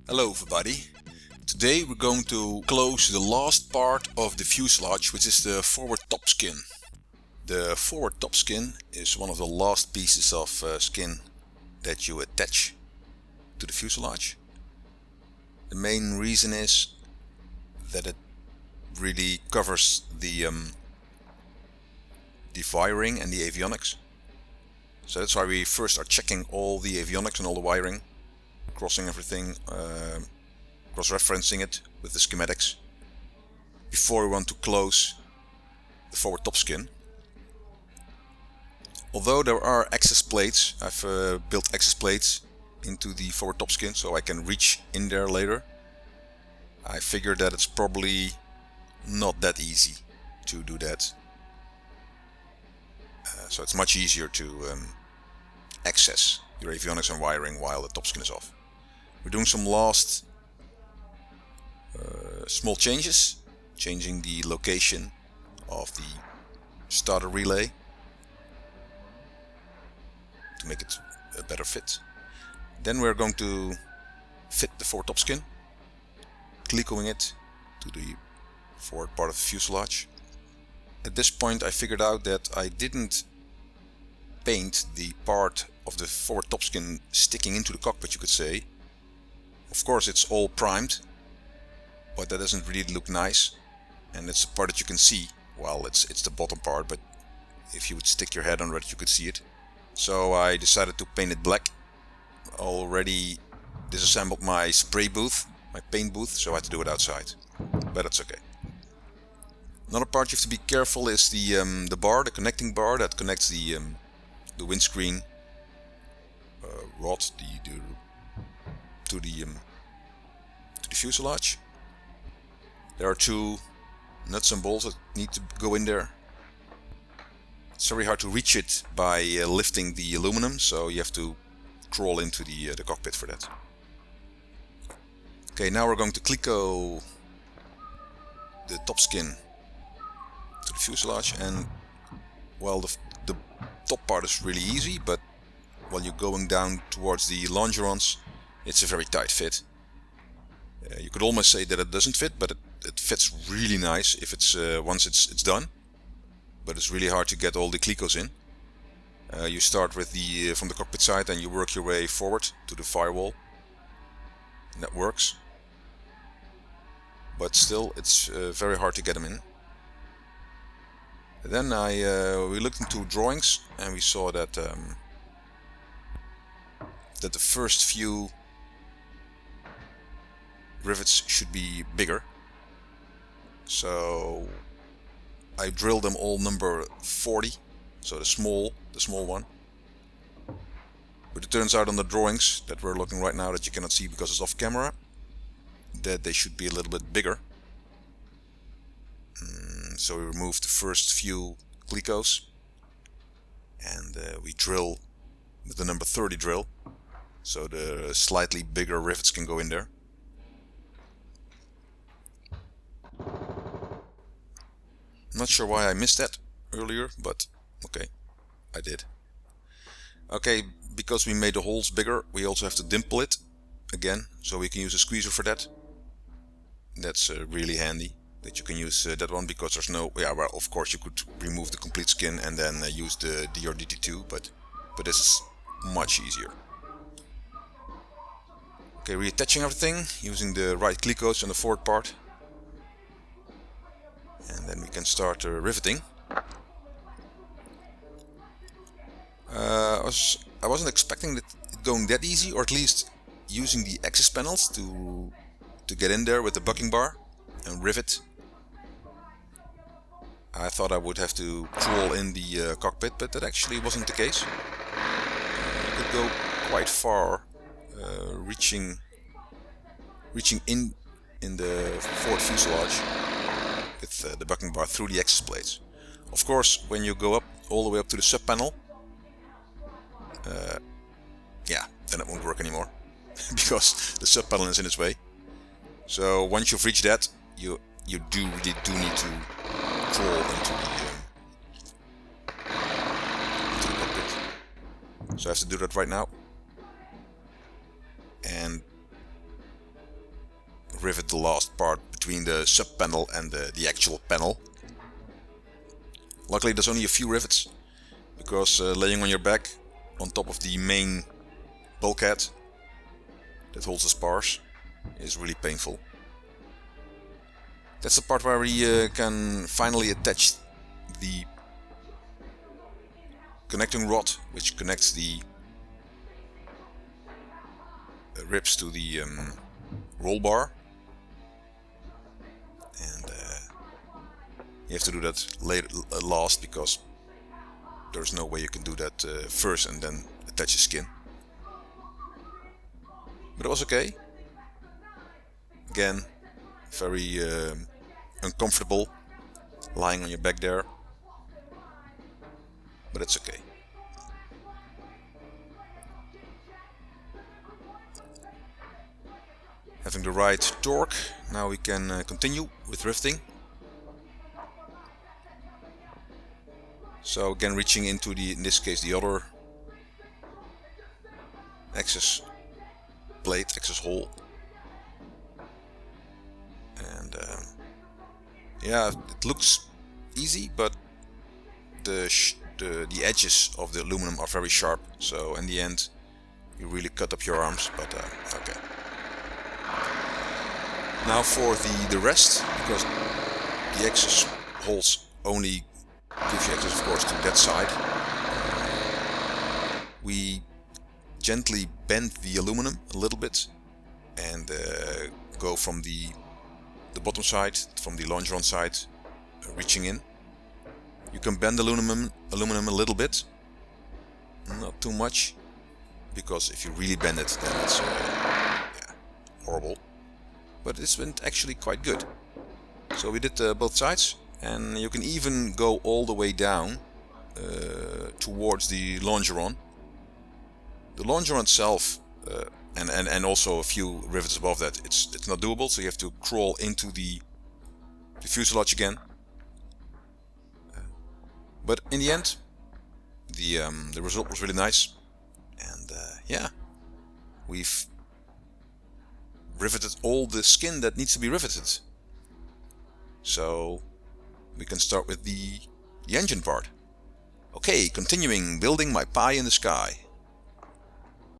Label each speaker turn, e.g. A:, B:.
A: Hello everybody. Today we're going to close the last part of the fuselage, which is the forward top skin. The forward top skin is one of the last pieces of skin that you attach to the fuselage. The main reason is that it really covers the wiring and the avionics. So that's why we first are checking all the avionics and all the wiring, crossing everything, cross-referencing it with the schematics before we want to close the forward top skin. Although there are access plates, I've built access plates into the forward top skin so I can reach in there later. I figured that it's probably not that easy to do that. So it's much easier to access your avionics and wiring while the top skin is off. We're doing some last small changes, changing the location of the starter relay to make it a better fit. Then we're going to fit the forward top skin, clicking it to the forward part of the fuselage. At this point I figured out that I didn't paint the part of the forward top skin sticking into the cockpit, you could say. Of course it's all primed, but that doesn't really look nice, and it's the part that you can see. Well, it's the bottom part, but if you would stick your head under it you could see it. So I decided to paint it black. Already disassembled my spray booth, my paint booth, so I had to do it outside, but that's okay. Another part you have to be careful is the bar, the connecting bar that connects the windscreen rod to the fuselage. There are two nuts and bolts that need to go in there. It's very hard to reach it by lifting the aluminum, so you have to crawl into the cockpit for that. Okay, now we're going to clicko the top skin to the fuselage, and well, the top part is really easy, but while you're going down towards the longerons, it's a very tight fit. You could almost say that it doesn't fit, but it fits really nice if it's once it's done. But it's really hard to get all the clickos in. You start with from the cockpit side and you work your way forward to the firewall, and that works. But still, it's very hard to get them in. Then we looked into drawings and we saw that that the first few rivets should be bigger. So I drilled them all number 40, so the small one. But it turns out on the drawings that we're looking right now that you cannot see because it's off camera, that they should be a little bit bigger. So we removed the first few clicos and we drill with the number 30 drill, so the slightly bigger rivets can go in there. Not sure why I missed that earlier, but okay, I did. Okay, because we made the holes bigger, we also have to dimple it again, so we can use a squeezer for that. That's really handy that you can use that one, because there's no, well, of course you could remove the complete skin and then use the DRDT2, but this is much easier. Okay, reattaching everything using the right clicos on the forward part. And then we can start riveting. I wasn't expecting it going that easy, or at least using the access panels to get in there with the bucking bar and rivet. I thought I would have to crawl in the cockpit, but that actually wasn't the case. You could go quite far, reaching in the forward fuselage with the bucking bar through the access plates. Of course, when you go up all the way up to the sub panel, yeah, then it won't work anymore because the sub panel is in its way. So once you've reached that, you really do need to crawl into the cockpit. So I have to do that right now. And rivet the last part between the sub panel and the actual panel. Luckily there's only a few rivets, because laying on your back on top of the main bulkhead that holds the spars is really painful. That's the part where we can finally attach the connecting rod, which connects the ribs to the roll bar, and you have to do that last, because there's no way you can do that first and then attach the skin. But it was okay. Again, very uncomfortable lying on your back there, but it's okay. Having the right torque, now we can continue with riveting. So again, reaching into in this case, the other access plate, access hole. And yeah, it looks easy, but the edges of the aluminum are very sharp, so in the end you really cut up your arms, but okay. Now for the rest, because the access holes only give you access, of course, to that side, we gently bend the aluminum a little bit and go from the bottom side, from the longeron side, reaching in. You can bend aluminum a little bit, not too much, because if you really bend it, then it's yeah, horrible. But this went actually quite good. So we did both sides, and you can even go all the way down towards the longeron. The longeron itself, and also a few rivets above that, it's not doable, so you have to crawl into the fuselage again. But in the end, the result was really nice, and yeah, we've riveted all the skin that needs to be riveted. So we can start with the engine part. Okay, continuing building my pie in the sky.